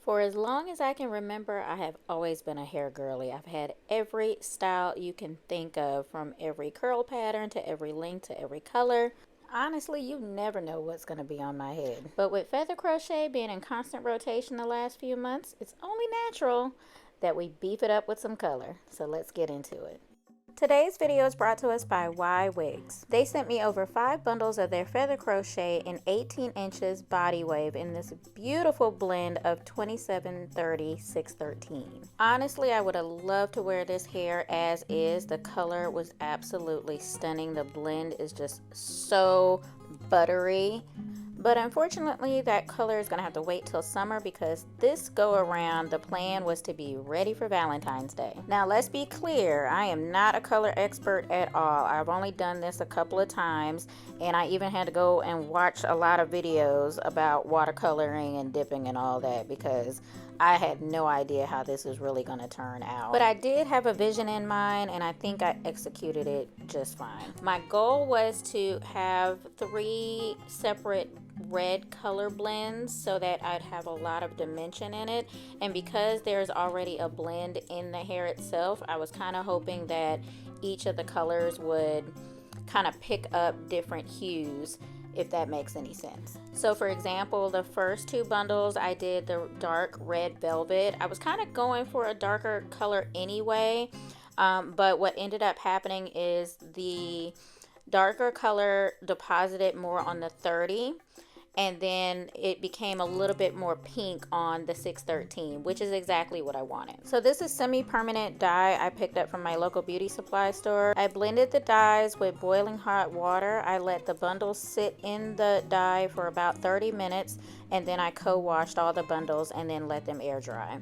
For as long as I can remember, I have always been a hair girly. I've had every style you can think of, from every curl pattern to every length to every color. Honestly, you never know what's going to be on my head. But with feather crochet being in constant rotation the last few months, it's only natural that we beef it up with some color. So let's get into it. Today's video is brought to us by Ywigs. They sent me over 5 bundles of their feather crochet in 18 inches body wave in this beautiful blend of 27/30/613. Honestly, I would have loved to wear this hair as is. The color was absolutely stunning. The blend is just so buttery. But unfortunately, that color is going to have to wait till summer because this go around, the plan was to be ready for Valentine's Day. Now, let's be clear, I am not a color expert at all. I've only done this a couple of times, and I even had to go and watch a lot of videos about watercoloring and dipping and all that because I had no idea how this was really going to turn out. But I did have a vision in mind, and I think I executed it just fine. My goal was to have 3 separate red color blends so that I'd have a lot of dimension in it, and because there's already a blend in the hair itself, I was kind of hoping that each of the colors would kind of pick up different hues, if that makes any sense. So for example, the first 2 bundles I did the dark red velvet. I was kind of going for a darker color anyway, but what ended up happening is the darker color deposited more on the 30, and then it became a little bit more pink on the 613, which is exactly what I wanted. So this is semi-permanent dye I picked up from my local beauty supply store. I blended the dyes with boiling hot water. I let the bundles sit in the dye for about 30 minutes, and then I co-washed all the bundles and then let them air dry.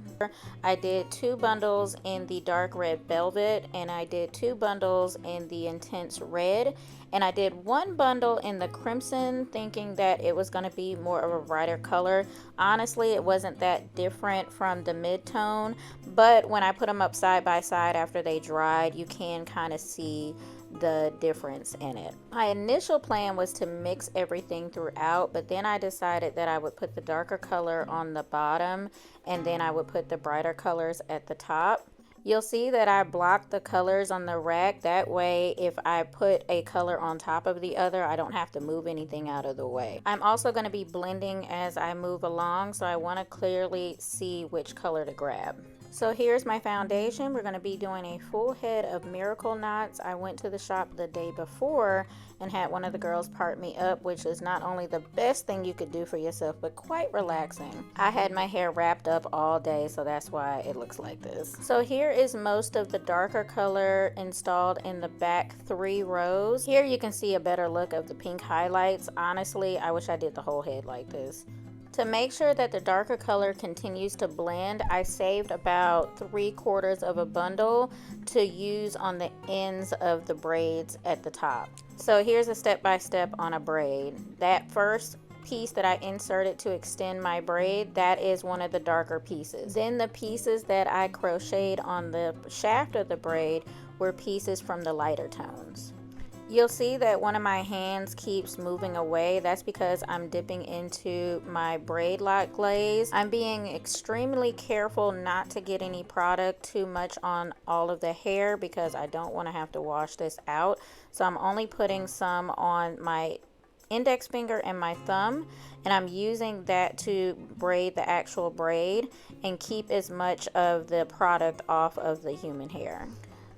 I did 2 bundles in the dark red velvet, and I did 2 bundles in the intense red, and I did 1 bundle in the crimson, thinking that it was going to be more of a brighter color. Honestly, it wasn't that different from the mid-tone, but when I put them up side by side after they dried, you can kind of see the difference in it. My initial plan was to mix everything throughout, but then I decided that I would put the darker color on the bottom and then I would put the brighter colors at the top. You'll see that I blocked the colors on the rack. That way, if I put a color on top of the other, I don't have to move anything out of the way. I'm also going to be blending as I move along, so I want to clearly see which color to grab. So here's my foundation. We're going to be doing a full head of miracle knots. I went to the shop the day before and had one of the girls part me up, which is not only the best thing you could do for yourself, but quite relaxing. I had my hair wrapped up all day, so that's why it looks like this. So here is most of the darker color installed in the back 3 rows. Here you can see a better look of the pink highlights. Honestly, I wish I did the whole head like this. To make sure that the darker color continues to blend, I saved about 3/4 of a bundle to use on the ends of the braids at the top. So here's a step-by-step on a braid. That first piece that I inserted to extend my braid, that is one of the darker pieces. Then the pieces that I crocheted on the shaft of the braid were pieces from the lighter tones. You'll see that one of my hands keeps moving away. That's because I'm dipping into my braid lock glaze. I'm being extremely careful not to get any product too much on all of the hair because I don't want to have to wash this out. So I'm only putting some on my index finger and my thumb, and I'm using that to braid the actual braid and keep as much of the product off of the human hair.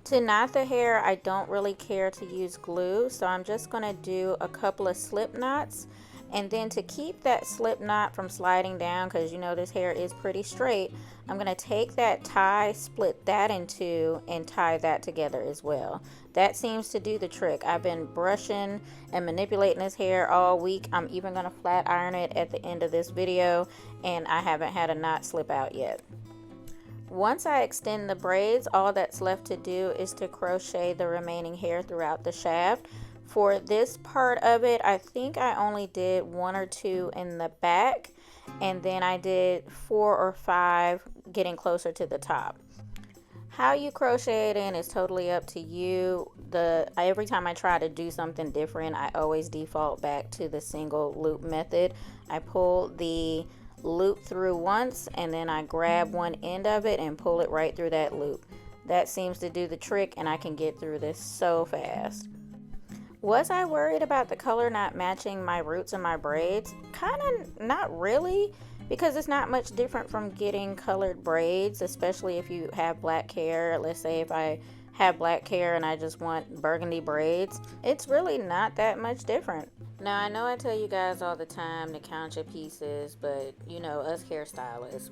To knot the hair, I don't really care to use glue, so I'm just going to do a couple of slip knots, and then to keep that slip knot from sliding down, because you know this hair is pretty straight, I'm going to take that tie, split that in 2, and tie that together as well. That seems to do the trick. I've been brushing and manipulating this hair all week. I'm even going to flat iron it at the end of this video, and I haven't had a knot slip out yet. Once I extend the braids, all that's left to do is to crochet the remaining hair throughout the shaft. For this part of it, I think I only did 1 or 2 in the back, and then I did 4 or 5 getting closer to the top. How you crochet it in is totally up to you. Every time I try to do something different, I always default back to the single loop method. I pull the loop through once, and then I grab one end of it and pull it right through that loop. That seems to do the trick, and I can get through this so fast. Was I worried about the color not matching my roots and my braids? Kind of not really, because it's not much different from getting colored braids, especially if you have black hair. Let's say if I have black hair and I just want burgundy braids, it's really not that much different. Now, I know I tell you guys all the time to count your pieces, but you know, us hairstylists,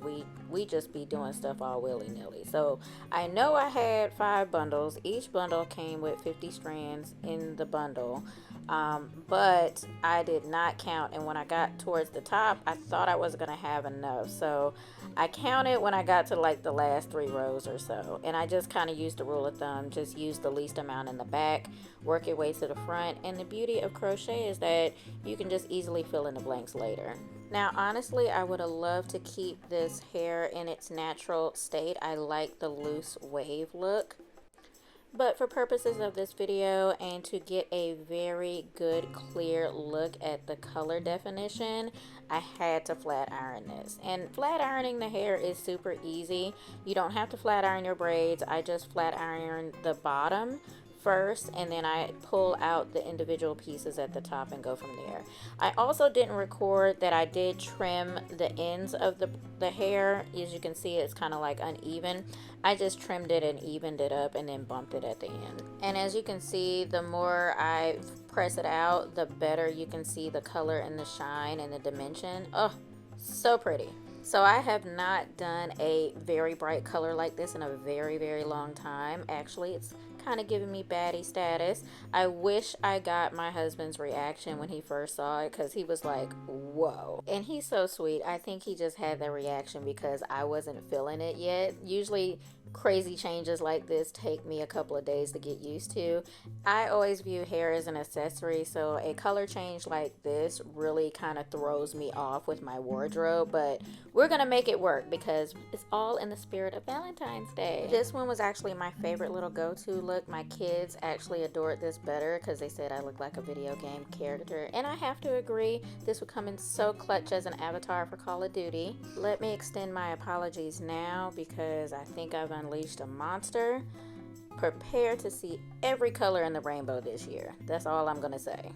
we just be doing stuff all willy-nilly. So I know I had 5 bundles. Each bundle came with 50 strands in the bundle, but I did not count, and when I got towards the top, I thought I wasn't gonna have enough, so I counted when I got to like the last 3 rows or so, and I just kind of used the rule of thumb. Just use the least amount in the back, work your way to the front, and the beauty of crochet is that you can just easily fill in the blanks later. Now, honestly, I would have loved to keep this hair in its natural state. I like the loose wave look. But for purposes of this video and to get a very good clear look at the color definition, I had to flat iron this. And flat ironing the hair is super easy. You don't have to flat iron your braids. I just flat iron the bottom first, and then I pull out the individual pieces at the top and go from there. I also didn't record that I did trim the ends of the hair. As you can see, it's kind of like uneven. I just trimmed it and evened it up and then bumped it at the end. And as you can see, the more I press it out, the better you can see the color and the shine and the dimension. Oh, so pretty. So I have not done a very bright color like this in a very, very long time. Actually, it's kind of giving me baddie status. I wish I got my husband's reaction when he first saw it, because he was like, whoa. And he's so sweet. I think he just had that reaction because I wasn't feeling it yet. Usually crazy changes like this take me a couple of days to get used to. I always view hair as an accessory, so a color change like this really kind of throws me off with my wardrobe, but we're gonna make it work because it's all in the spirit of Valentine's Day. This one was actually my favorite little go-to look. My kids actually adored this better because they said I look like a video game character, and I have to agree, this would come in so clutch as an avatar for Call of Duty. Let me extend my apologies now because I think I've unleashed a monster. Prepare to see every color in the rainbow this year. That's all I'm gonna say.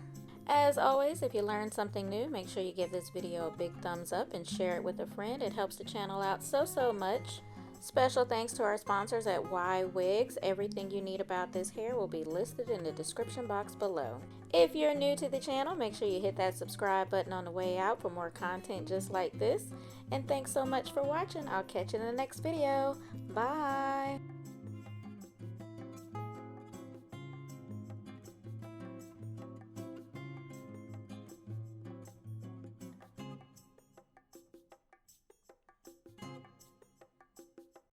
As always, if you learned something new, make sure you give this video a big thumbs up and share it with a friend. It helps the channel out so much. Special thanks to our sponsors at Ywigs. Everything you need about this hair will be listed in the description box below. If you're new to the channel, make sure you hit that subscribe button on the way out for more content just like this. And thanks so much for watching. I'll catch you in the next video. Bye!